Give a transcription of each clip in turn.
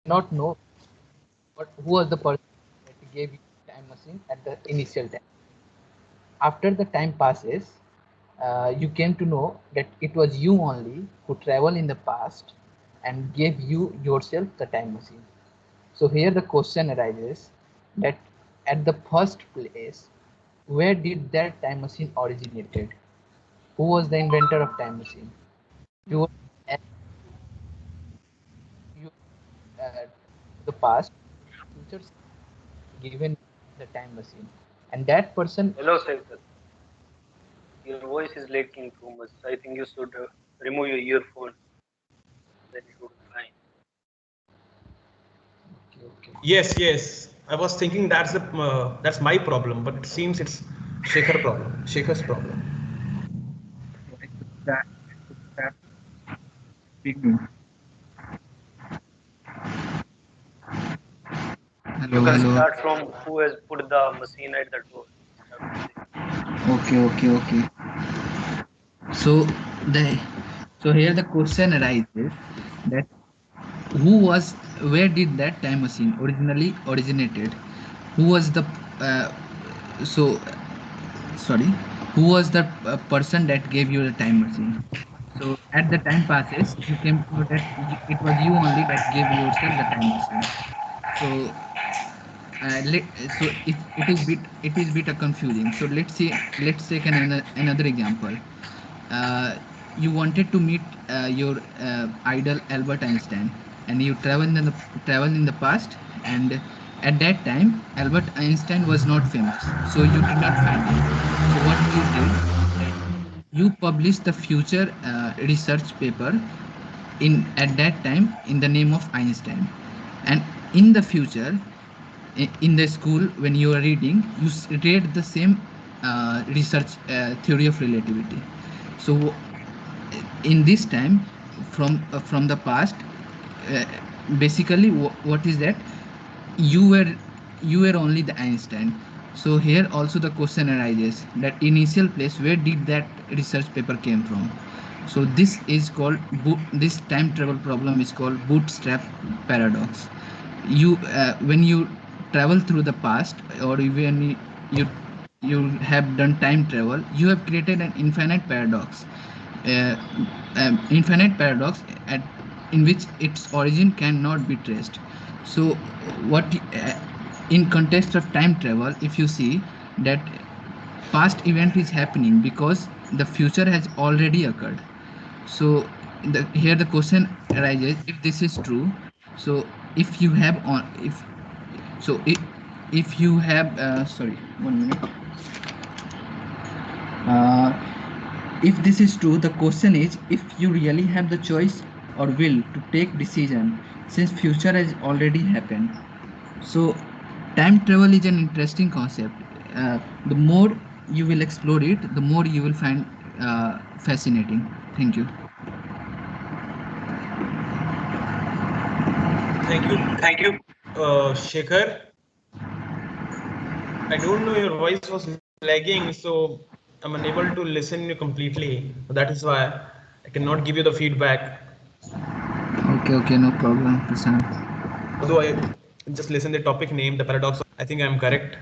not know what who was the person that gave you time machine at the initial time. After the time passes, you came to know that it was you only who traveled in the past and gave you yourself the time machine. So here the question arises that at the first place, where did that time machine originated? Who was the inventor of time machine? You you the past, future given the time machine, and that person. Hello, Saifat. Your voice is lagging too much. I think you should remove your earphone. Then it would be fine. Okay, okay. Yes, yes. I was thinking that's my problem, but it seems it's Shekhar problem. Shekhar's problem. That that speaking. You Hello, can hello. start from who has put the machine at the door. Start from Okay, okay, okay. So the so here the question arises that who was where did that time machine originally originated? Who was the uh, so sorry who was the person that gave you the time machine? So at the time passes, you came to know that it was you only that gave yourself the time machine. So it is bit confusing. So let's take another example. uh, you wanted to meet your idol Albert Einstein, and you travel in the past, and at that time Albert Einstein was not famous, so you did not find him. So what you did, you published the future research paper in at that time in the name of Einstein, and in the future in the school when you are reading you read the same research theory of relativity. So in this time from the past, uh, basically what is that you were you were only the Einstein. So here also the question arises that initial place where did that research paper came from. So this is called this time travel problem is called bootstrap paradox. You when you travel through the past, or even you you have done time travel, you have created an infinite paradox, uh, infinite paradox at in which its origin cannot be traced. So what in context of time travel, if you see that past event is happening because the future has already occurred. So here the question arises, if this is true, so if you have on if so if you have sorry, 1 minute. uh, if this is true, the question is if you really have the choice or will to take decision, since future has already happened. So time travel is an interesting concept. The more you will explore it, the more you will find fascinating. Thank you. Thank you, Shekhar. I don't know, your voice was lagging, so I'm unable to listen you completely. That is why I cannot give you the feedback. Okay, okay, no problem, Prashant. Although I just listen the topic name, the paradox. I think I'm correct.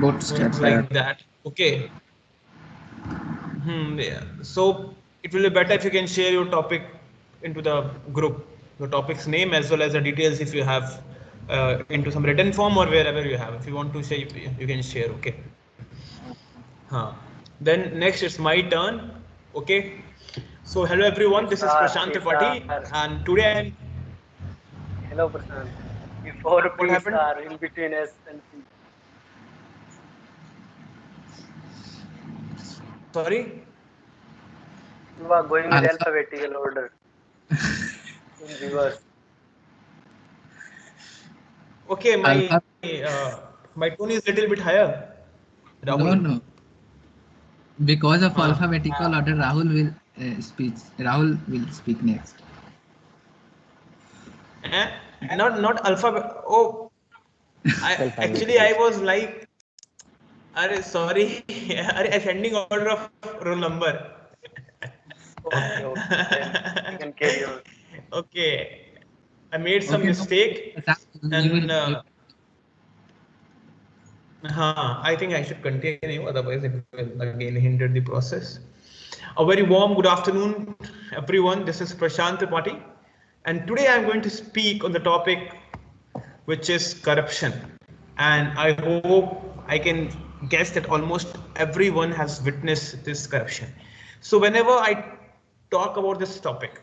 Bootstrap Was like paradox. that. Okay. Yeah. So it will be better if you can share your topic into the group, your topic's name as well as the details if you have into some written form or wherever you have. If you want to share, you can share. Okay. Huh. Then next it's my turn. Okay. So hello everyone. This is Tushar, Prashant Tripathi, Tushar. and today I'm. Hello, Prashant. Before What P's happened? are in between S and P. Sorry. You are going with Alpha. alphabetical order in reverse. Okay. My Alpha. my tone is little bit higher. No, Rahul. no. Because of Huh. alphabetical order, Rahul will speak next. Eh? Not alphabet. Oh, I actually I Alphabetically. was like, are sorry, are ascending order of roll number. Okay, okay. Then you can carry on. Okay, I made some Okay, no. mistake, You and will. I think I should continue, otherwise it will again hinder the process. A very warm good afternoon, everyone. This is Prashant Tripathi, and today I'm going to speak on the topic which is corruption. And I hope I can guess that almost everyone has witnessed this corruption. So whenever I talk about this topic,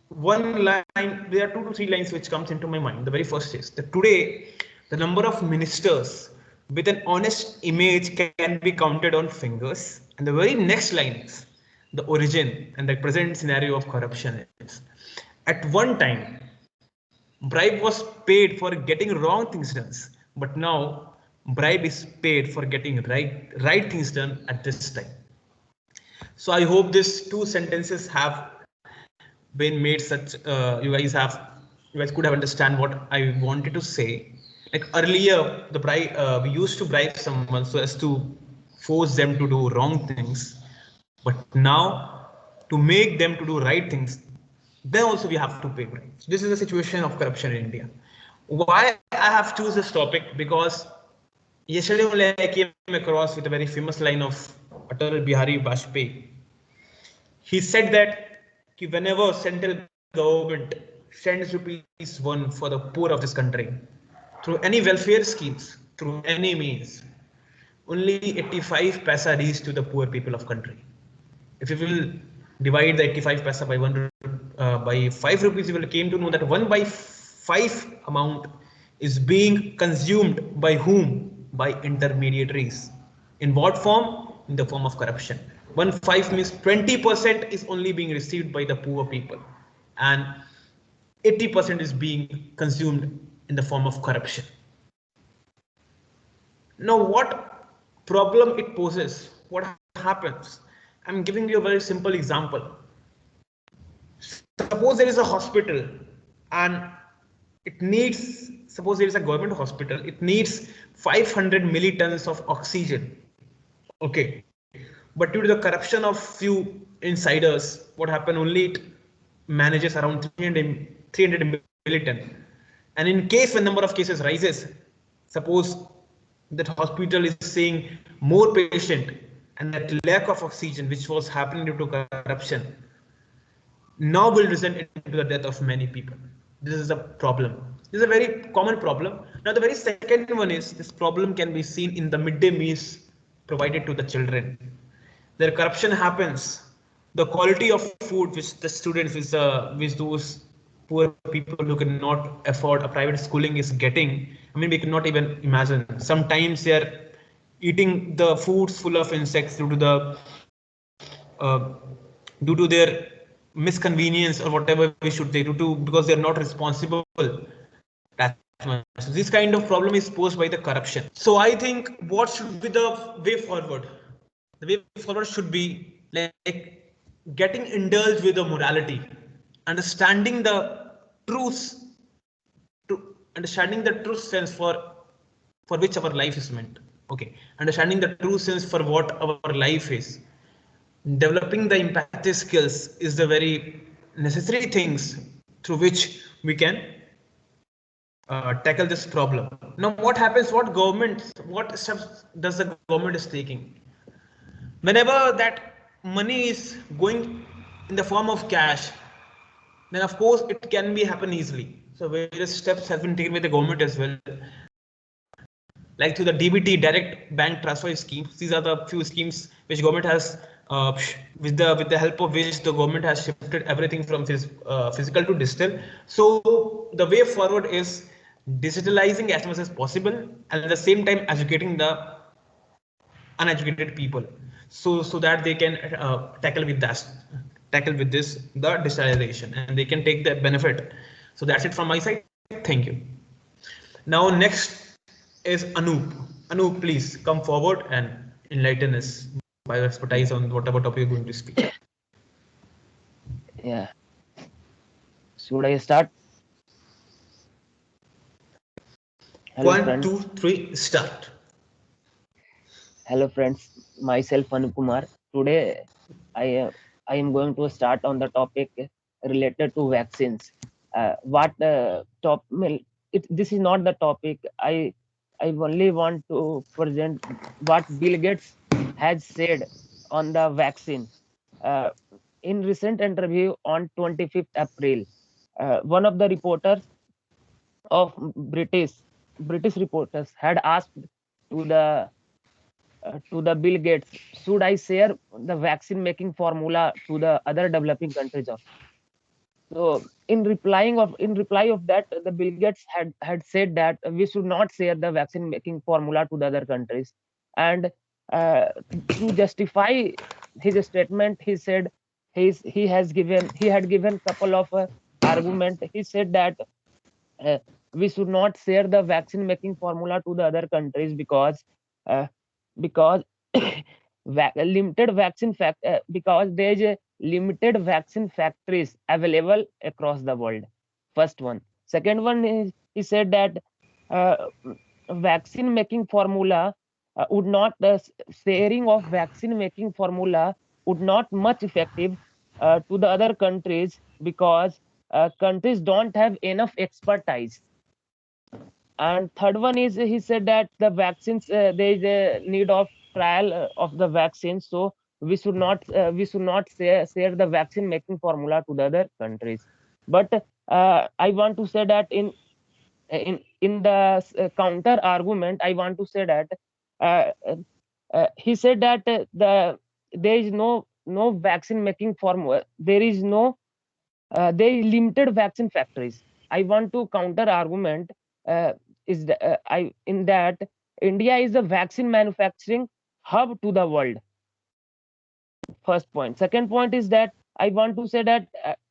one line, there are 2 to 3 lines which comes into my mind. The very first is that today the number of ministers with an honest image can be counted on fingers. And the very next line is the origin and the present scenario of corruption is at one time bribe was paid for getting wrong things done, but now bribe is paid for getting right things done at this time. So I hope these 2 sentences have been made such you guys could have understand what I wanted to say. Like earlier, the bribe we used to bribe someone so as to force them to do wrong things, but now to make them to do right things, then also we have to pay bribes. This is the situation of corruption in India. Why I have choose this topic? Because yesterday only I came across with a very famous line of Atal Bihari Vajpayee. He said that whenever central government sends rupees 1 for the poor of this country through any welfare schemes, through any means, only 85 paisa reach to the poor people of country. If you will divide the 85 paisa by by 5 rupees, you will came to know that 1/5 amount is being consumed by whom? By intermediaries. In what form? In the form of corruption. 1/5 means 20% is only being received by the poor people, and 80% is being consumed in the form of corruption. Now, what problem it poses? What happens? I'm giving you a very simple example. Suppose there is a hospital and it needs, suppose there is a government hospital, it needs 500 millitons of oxygen. Okay. But due to the corruption of few insiders, what happened? Only it manages around 300 milliton. And in case when number of cases rises, suppose that hospital is seeing more patient and that lack of oxygen which was happening due to corruption now will result into the death of many people. This is a problem. This is a very common problem. Now the very second one is this problem can be seen in the midday meals provided to the children. There corruption happens. The quality of food which the students, which those poor people who cannot afford a private schooling is getting, I mean, we cannot even imagine. Sometimes they are eating the foods full of insects due to their misconvenience or whatever we should say, because they are not responsible that much. So this kind of problem is posed by the corruption. So I think what should be the way forward? The way forward should be like getting indulged with the morality, understanding the truths, understanding the true sense for which our life is meant. Okay, understanding the true sense for what our life is. Developing the empathy skills is the very necessary things through which we can tackle this problem. Now, what happens? What steps does the government is taking? Whenever that money is going in the form of cash, then of course it can be happen easily. So various steps have been taken by the government as well, like through the DBT, direct bank transfer schemes. These are the few schemes which government has, with the help of which the government has shifted everything from physical to digital. So the way forward is digitalizing as much as possible, and at the same time educating the uneducated people, so that they can tackle with this the digitalization, and they can take the benefit. So that's it from my side. Thank you. Now next is Anoop. Anoop, please come forward and enlighten us by your expertise on whatever topic you're going to speak. Yeah. Should I start? Hello, 1, friends. 2, 3, start. Hello, friends. Myself, Anup Kumar. Today, I am going to start on the topic related to vaccines. This is not the topic. I only want to present what Bill Gates has said on the vaccine. Uh, in recent interview on 25th April, one of the reporters of British reporters had asked to the Bill Gates, should I share the vaccine making formula to the other developing countries? So in reply of that, the Bill Gates had said that we should not share the vaccine making formula to the other countries, and to justify his statement, he said he had given couple of argument. He said that uh, we should not share the vaccine making formula to the other countries uh, because because there is a limited vaccine factories available across the world. First one. Second one is he said that uh, vaccine making formula would not sharing of vaccine making formula would not much effective to the other countries because countries don't have enough expertise. And third one is he said that the vaccines there is a need of trial of the vaccine, so we should not share the vaccine making formula to the other countries. But I want to say that in the counter argument, I want to say that uh, he said that there is no vaccine making formula, there is limited vaccine factories. I want to counter argument uh, I in that India is a vaccine manufacturing hub to the world. First point. Second point is that I want to say that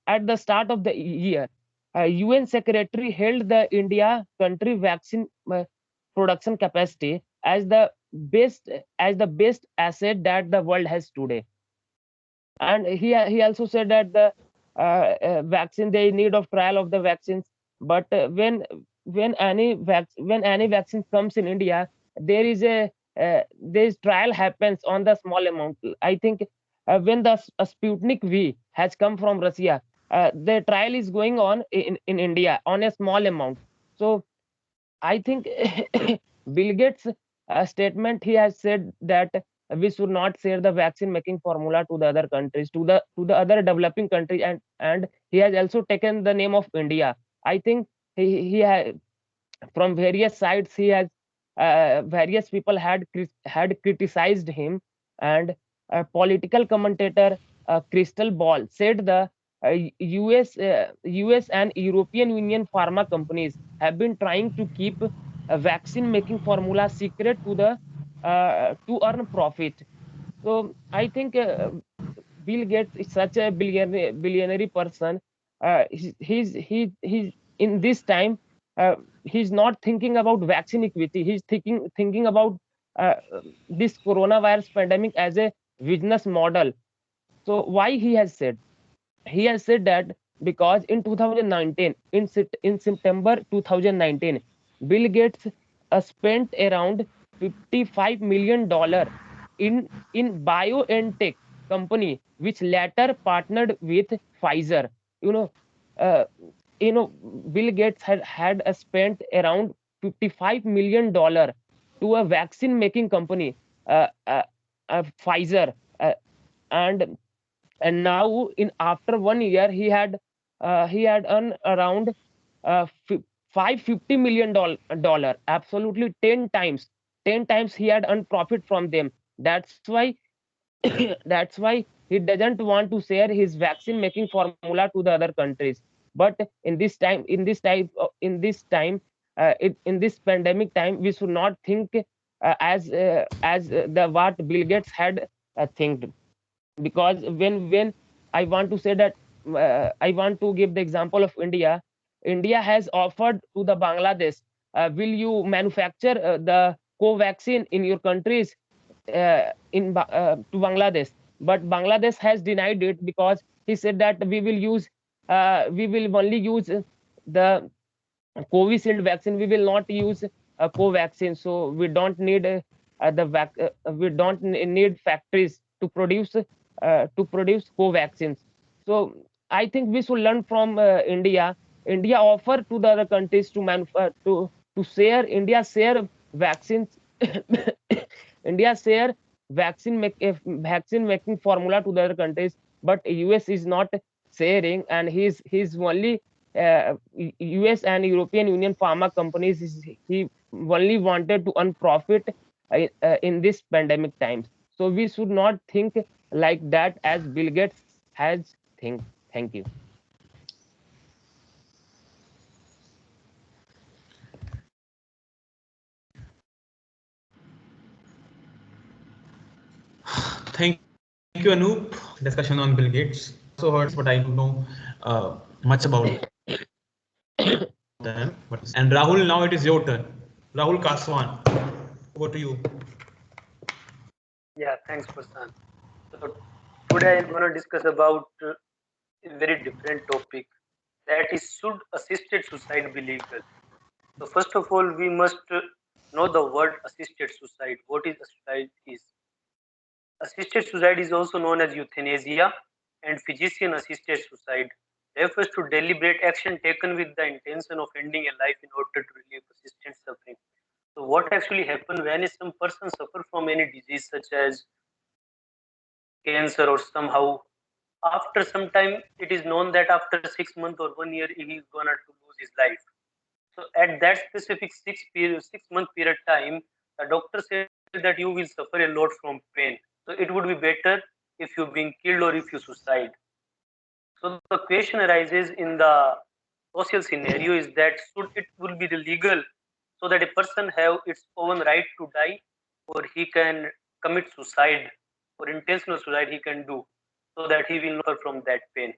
at the start of the year, UN Secretary held the India country vaccine production capacity as the best asset that the world has today. And he also said that the vaccine, they need of trial of the vaccines, but when any vaccine comes in India, there is a this trial happens on the small amount. I think when the Sputnik V has come from Russia, the trial is going on in India on a small amount. So I think Bill Gates' statement, he has said that we should not share the vaccine making formula to the other countries, to the other developing countries, and he has also taken the name of India. I think he has, from various sides, he has various people had criticized him, and a political commentator Crystal Ball said the US and European Union pharma companies have been trying to keep a vaccine making formula secret to earn profit. So I think Bill Gates is such a billionaire person. He's in this time. He's not thinking about vaccine equity. He's thinking about uh, this coronavirus pandemic as a business model. So why he has said that because in 2019, in September 2019, Bill Gates spent around $55 million in BioNTech company, which later partnered with Pfizer. You know, uh, Bill Gates had spent around $55 million to a vaccine making company, Pfizer, and now in after 1 year he had earned around uh, 550 million dollar, absolutely 10 times he had earned profit from them. That's why that's why he doesn't want to share his vaccine making formula to the other countries. But in this time in this pandemic time, we should not think as the what Bill Gates had think. Because when I want to say that I want to give the example of India has offered to the Bangladesh, will you manufacture the Covaxin in your countries, to Bangladesh? But Bangladesh has denied it because he said that we will only use the Covishield vaccine. We will not use Covaxin, so we don't need we don't need factories to produce Covaxins. So I think we should learn from India. India offer to the other countries to to share. India share vaccines. India share vaccine making formula to the other countries, but US is not sharing, and he's only US and European Union pharma companies. He only wanted to earn profit in this pandemic times. So we should not think like that as Bill Gates has think. Thank you. Thank you, Anoop. Discussion on Bill Gates. Also heard, but I don't know much about them. And Rahul, now it is your turn. Rahul Kaswan, over to you. Yeah, thanks, Prasan. So today I'm going to discuss about a very different topic, that is, should assisted suicide be legal? So first of all, we must know the word assisted suicide. What is suicide is? Assisted suicide is also known as euthanasia, and physician assisted suicide refers to deliberate action taken with the intention of ending a life in order to relieve persistent suffering. So what actually happens when some person suffer from any disease such as cancer or somehow, after some time it is known that after 6 months or 1 year he is gonna to lose his life. So at that specific 6 month period time, the doctor said that you will suffer a lot from pain. So it would be better if you being killed or if you suicide. So the question arises in the social scenario is that should it will be legal so that a person have its own right to die, or he can commit suicide or intentional suicide he can do so that he will not suffer from that pain.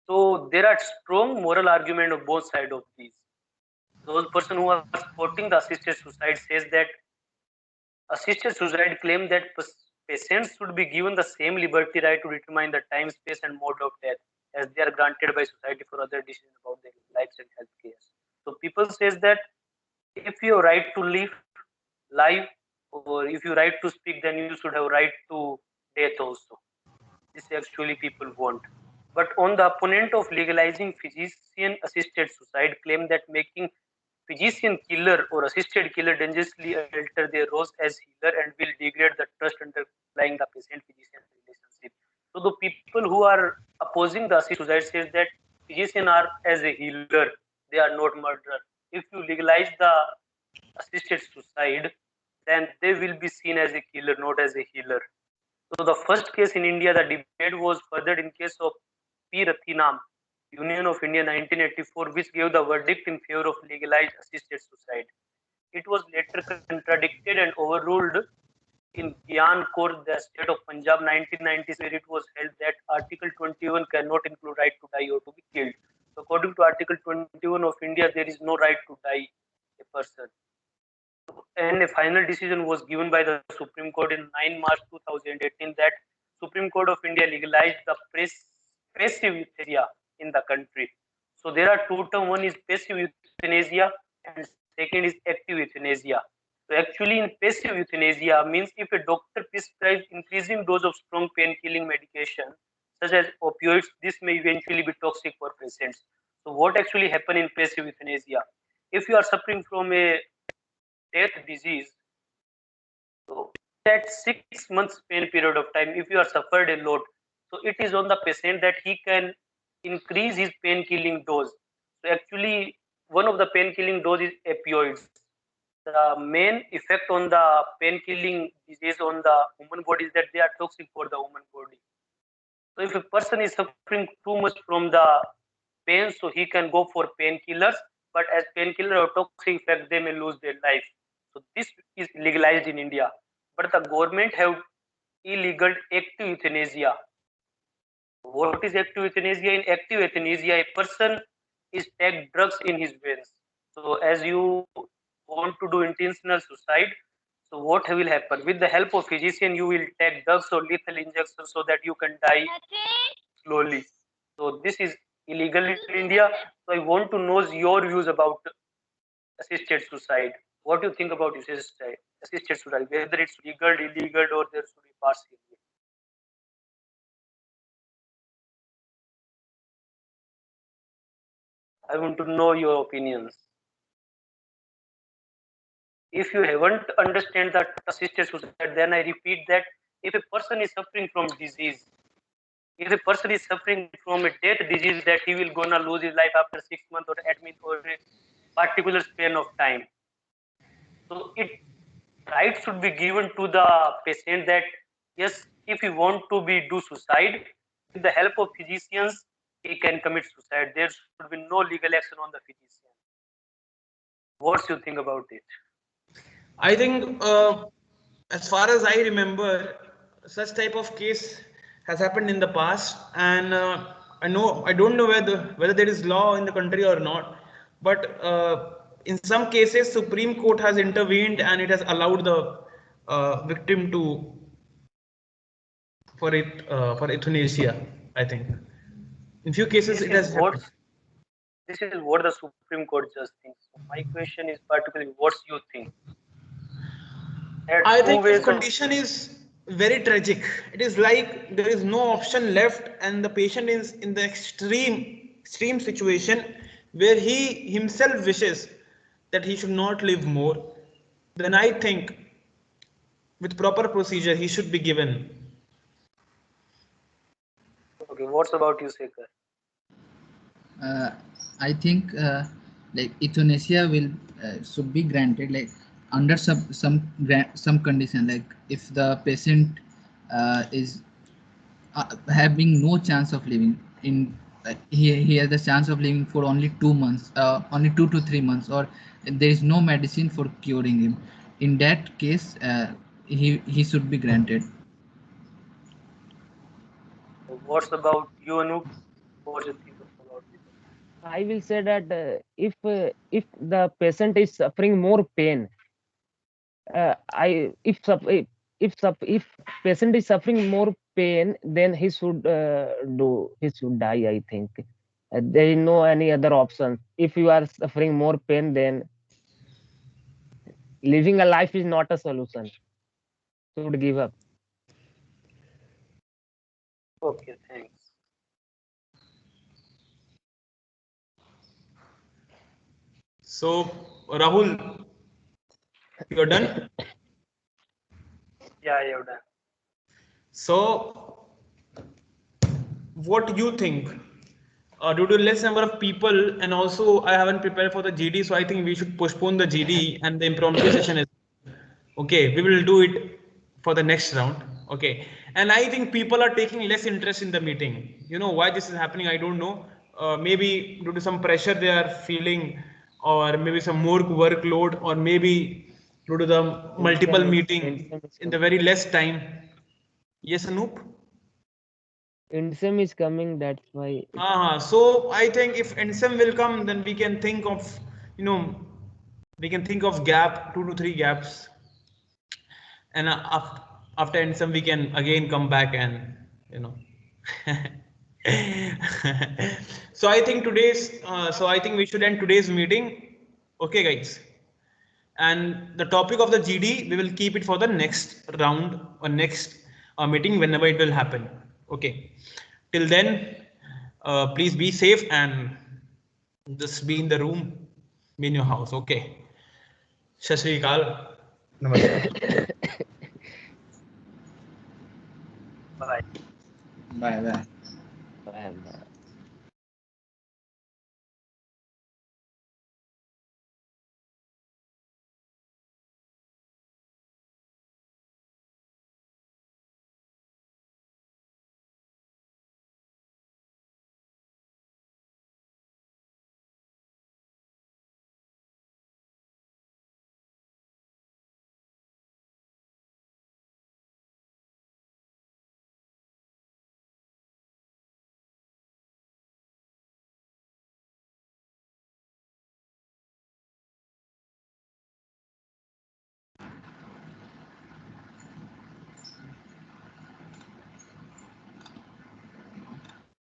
So there are strong moral argument of both sides of these. Those person who are supporting the assisted suicide says that assisted suicide claim that patients should be given the same liberty right to determine the time, space, and mode of death as they are granted by society for other decisions about their lives and health care. So people says that if you have right to live, or if you right to speak, then you should have right to death also. This actually people want. But on the opponent of legalizing physician assisted suicide claim that making physician killer or assisted killer dangerously alter their roles as healer and will degrade the trust underlying the patient physician relationship. So the people who are opposing the assisted suicide says that physicians are as a healer, they are not murderer. If you legalize the assisted suicide, then they will be seen as a killer, not as a healer. So the first case in India, the debate was furthered in case of P. Rathinam, Union of India 1984, which gave the verdict in favor of legalized assisted suicide. It was later contradicted and overruled in Gyan Court, the state of Punjab, 1990s, where it was held that Article 21 cannot include right to die or to be killed. So according to Article 21 of India, there is no right to die a person. And a final decision was given by the Supreme Court in 9 March 2018 that Supreme Court of India legalized the passive euthanasia in the country. So there are two terms. One is passive euthanasia and second is active euthanasia. So actually in passive euthanasia means if a doctor prescribes increasing dose of strong pain-killing medication such as opioids, this may eventually be toxic for patients. So what actually happen in passive euthanasia? If you are suffering from a death disease, so that 6 months pain period of time, if you are suffered a lot, so it is on the patient that he can increase his pain killing dose. So actually one of the pain killing dose is opioids. The main effect on the pain killing disease on the human body is that they are toxic for the human body. So if a person is suffering too much from the pain, so he can go for painkillers, but as painkiller or toxic effect, they may lose their life. So this is legalized in India, but the government have illegal active euthanasia. What is active euthanasia? In active euthanasia, a person is take drugs in his veins. So as you want to do intentional suicide, so what will happen? With the help of physician, you will take drugs or lethal injections so that you can die slowly. So this is illegal in India. So I want to know your views about assisted suicide. What do you think about assisted suicide? Whether it's legal, illegal, or there should be partial. I want to know your opinions. If you haven't understand that assisted suicide, then I repeat that if a person is suffering from disease, if a person is suffering from a death disease that he will gonna lose his life after 6 months or admit or a particular span of time, so it right should be given to the patient that yes, if he want to be do suicide, with the help of physicians, he can commit suicide. There should be no legal action on the physician. What do you think about it? I think, as far as I remember, such type of case has happened in the past, and I don't know whether there is law in the country or not, but in some cases, Supreme Court has intervened and it has allowed the victim to for euthanasia. I think in few cases This it is has what happened. this is what the Supreme Court judge thinks. So my question is particularly, what you think? There are I two think if ways of. condition is very tragic, it is like there is no option left, and the patient is in the extreme situation where he himself wishes that he should not live more. Then I think with proper procedure he should be given. Okay, what's about you, Sekhar? I think like euthanasia will should be granted like under some condition, like if the patient is having no chance of living in he has the chance of living for only 2 months, only 2 to 3 months, or there is no medicine for curing him. In that case, he should be granted. What's about you, Anup? What do you think about it? I will say that if the patient is suffering more pain, I if patient is suffering more pain, then he should die. I think there is no any other option. If you are suffering more pain, then living a life is not a solution. Should give up. Okay, thanks. So Rahul, you're done. Yeah, you're done. So what do you think? Due to less number of people, and also I haven't prepared for the GD, so I think we should postpone the GD and the impromptu session is okay. We will do it for the next round. Okay, and I think people are taking less interest in the meeting. You know why this is happening? I don't know. Maybe due to some pressure they are feeling, or maybe some more workload, or maybe due to the multiple meeting in the very less time. Yes, Anoop. Indsem is coming. That's why. So I think if NSM will come, then we can think of, you know, we can think of gap, 2 to 3 gaps, and after NSM we can again come back and, you know. So I think we should end today's meeting. Okay, guys. And the topic of the GD, we will keep it for the next round or next meeting whenever it will happen. Okay. Till then, please be safe and just be in the room, be in your house. Okay. Sat Shri Akal. Namaskar. Bye. Bye bye. Bye.